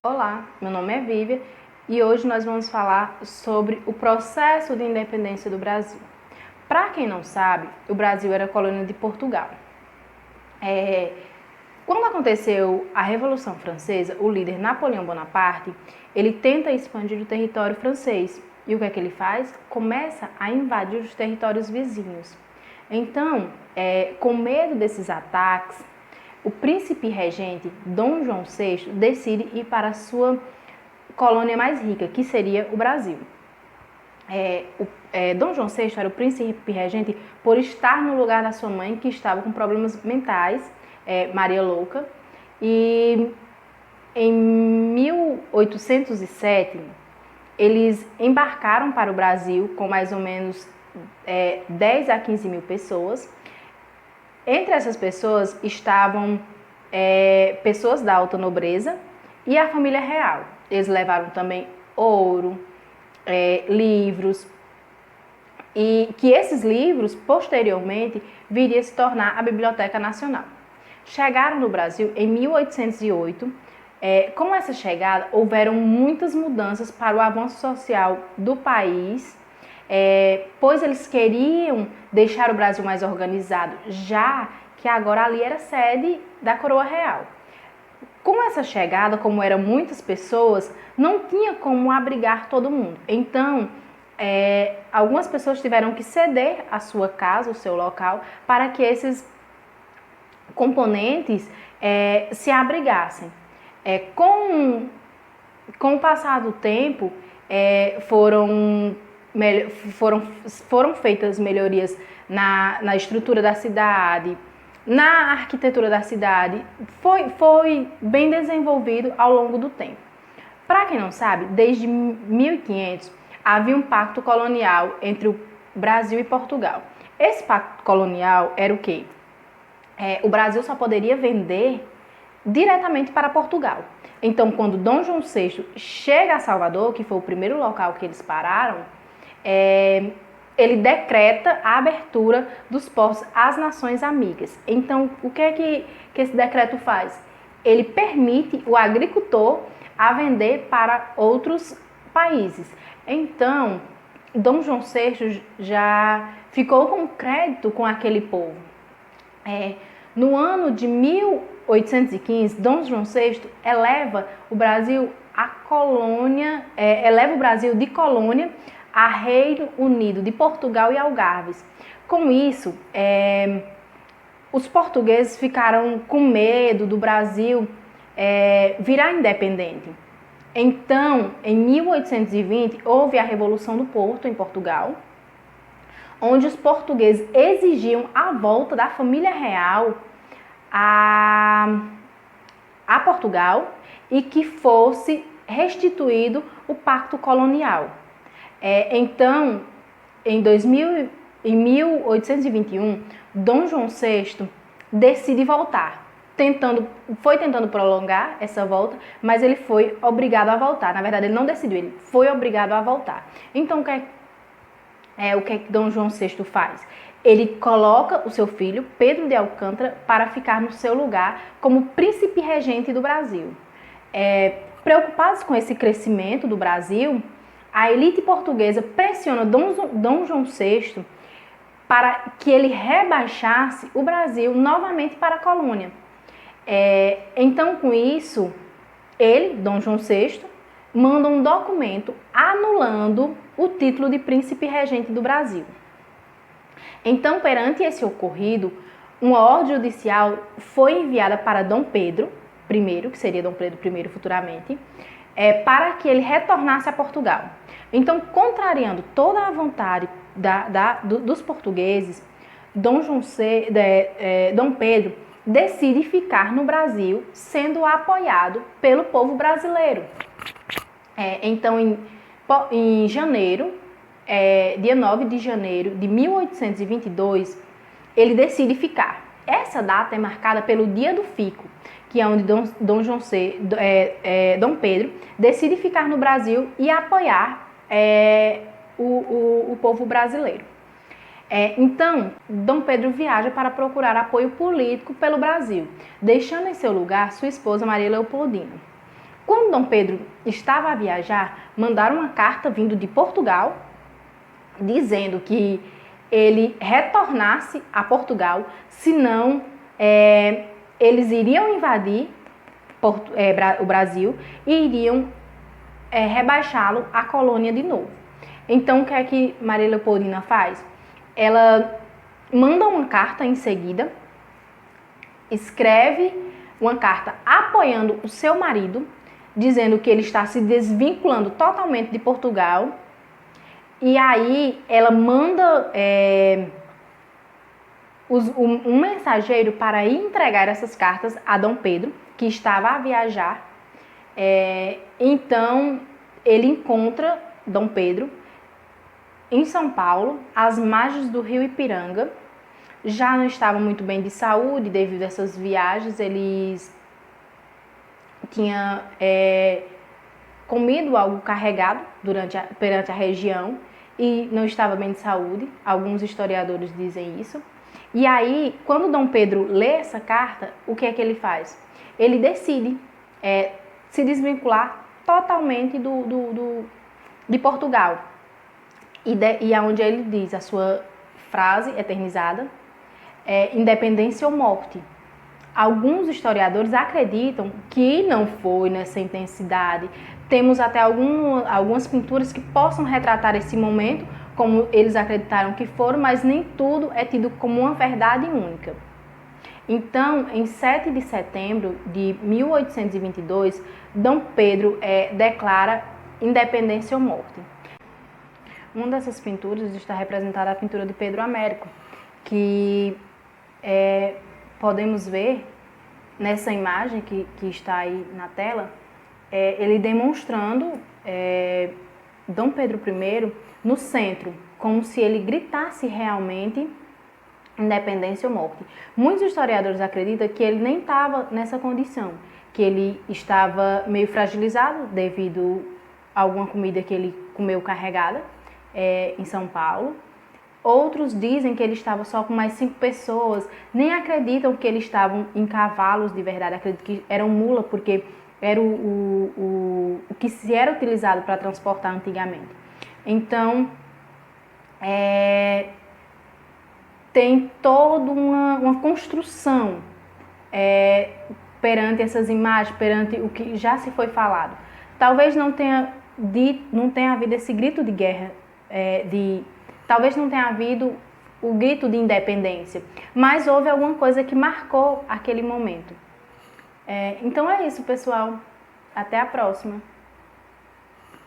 Olá, meu nome é Vívia e hoje nós vamos falar sobre o processo de independência do Brasil. Para quem não sabe, o Brasil era colônia de Portugal. Quando aconteceu a Revolução Francesa, o líder Napoleão Bonaparte, ele tenta expandir o território francês. E o que é que ele faz? Começa a invadir os territórios vizinhos. Então, com medo desses ataques, o príncipe regente Dom João VI decide ir para a sua colônia mais rica, que seria o Brasil. Dom João VI era o príncipe regente por estar no lugar da sua mãe, que estava com problemas mentais, Maria Louca. E em 1807, eles embarcaram para o Brasil com mais ou menos 10 a 15 mil pessoas. Entre essas pessoas estavam pessoas da alta nobreza e a família real. Eles levaram também ouro, livros, e que esses livros, posteriormente, viriam a se tornar a Biblioteca Nacional. Chegaram no Brasil em 1808. Com essa chegada, houveram muitas mudanças para o avanço social do país, pois eles queriam deixar o Brasil mais organizado, já que agora ali era sede da coroa real. Com essa chegada, como eram muitas pessoas, não tinha como abrigar todo mundo. Então, algumas pessoas tiveram que ceder a sua casa, o seu local, para que esses componentes se abrigassem. Com o passar do tempo, foram feitas melhorias na estrutura da cidade, na arquitetura da cidade. Foi bem desenvolvido ao longo do tempo. Para quem não sabe, desde 1500 havia um pacto colonial entre o Brasil e Portugal. Esse pacto colonial era o quê? O Brasil só poderia vender diretamente para Portugal. Então, quando Dom João VI chega a Salvador, que foi o primeiro local que eles pararam, ele decreta a abertura dos portos às nações amigas. Então, o que é que esse decreto faz? Ele permite o agricultor a vender para outros países. Então, Dom João VI já ficou com crédito com aquele povo. No ano de 1815, Dom João VI eleva o Brasil de colônia a Reino Unido de Portugal e Algarves. Com isso, os portugueses ficaram com medo do Brasil virar independente. Então, em 1820, houve a Revolução do Porto, em Portugal, onde os portugueses exigiam a volta da família real a Portugal e que fosse restituído o pacto colonial. Então, em 1821, Dom João VI decide voltar. Foi tentando prolongar essa volta, mas ele foi obrigado a voltar. Na verdade, ele não decidiu, ele foi obrigado a voltar. Então, o que é que Dom João VI faz? Ele coloca o seu filho, Pedro de Alcântara, para ficar no seu lugar como príncipe regente do Brasil. Preocupados com esse crescimento do Brasil, a elite portuguesa pressiona Dom João VI para que ele rebaixasse o Brasil novamente para a colônia. Então, com isso, ele, Dom João VI, manda um documento anulando o título de príncipe regente do Brasil. Então, perante esse ocorrido, uma ordem judicial foi enviada para Dom Pedro I, que seria Dom Pedro I futuramente, para que ele retornasse a Portugal. Então, contrariando toda a vontade dos portugueses, Dom Pedro decide ficar no Brasil, sendo apoiado pelo povo brasileiro. Então, em janeiro, dia 9 de janeiro de 1822, ele decide ficar. Essa data é marcada pelo Dia do Fico, que é onde Dom Pedro decide ficar no Brasil e apoiar o povo brasileiro. Então, Dom Pedro viaja para procurar apoio político pelo Brasil, deixando em seu lugar sua esposa Maria Leopoldina. Quando Dom Pedro estava a viajar, mandaram uma carta vindo de Portugal, dizendo que ele retornasse a Portugal, senão eles iriam invadir o Brasil e iriam rebaixá-lo à colônia de novo. Então, o que é que Maria Leopoldina faz? Ela manda uma carta em seguida, escreve uma carta apoiando o seu marido, dizendo que ele está se desvinculando totalmente de Portugal. E aí ela manda um mensageiro para ir entregar essas cartas a Dom Pedro, que estava a viajar. Então ele encontra Dom Pedro em São Paulo, às margens do rio Ipiranga. Já não estava muito bem de saúde devido a essas viagens. Eles tinham comido algo carregado perante a região e não estava bem de saúde. Alguns historiadores dizem isso. E aí, quando Dom Pedro lê essa carta, o que é que ele faz? Ele decide se desvincular totalmente de Portugal. E aonde ele diz a sua frase eternizada, independência ou morte. Alguns historiadores acreditam que não foi nessa intensidade. Temos até algumas pinturas que possam retratar esse momento, como eles acreditaram que foram, mas nem tudo é tido como uma verdade única. Então, em 7 de setembro de 1822, Dom Pedro declara independência ou morte. Uma dessas pinturas está representada a pintura de Pedro Américo, que podemos ver nessa imagem que está aí na tela, ele demonstrando Dom Pedro I no centro, como se ele gritasse realmente independência ou morte. Muitos historiadores acreditam que ele nem estava nessa condição, que ele estava meio fragilizado devido a alguma comida que ele comeu carregada em São Paulo. Outros dizem que ele estava só com mais 5 pessoas, nem acreditam que eles estavam em cavalos de verdade, acreditam que eram mula, porque era o que se era utilizado para transportar antigamente. Então, tem toda uma construção perante essas imagens, perante o que já se foi falado. Talvez não tenha havido esse grito de guerra, talvez não tenha havido o grito de independência, mas houve alguma coisa que marcou aquele momento. Então é isso, pessoal. Até a próxima.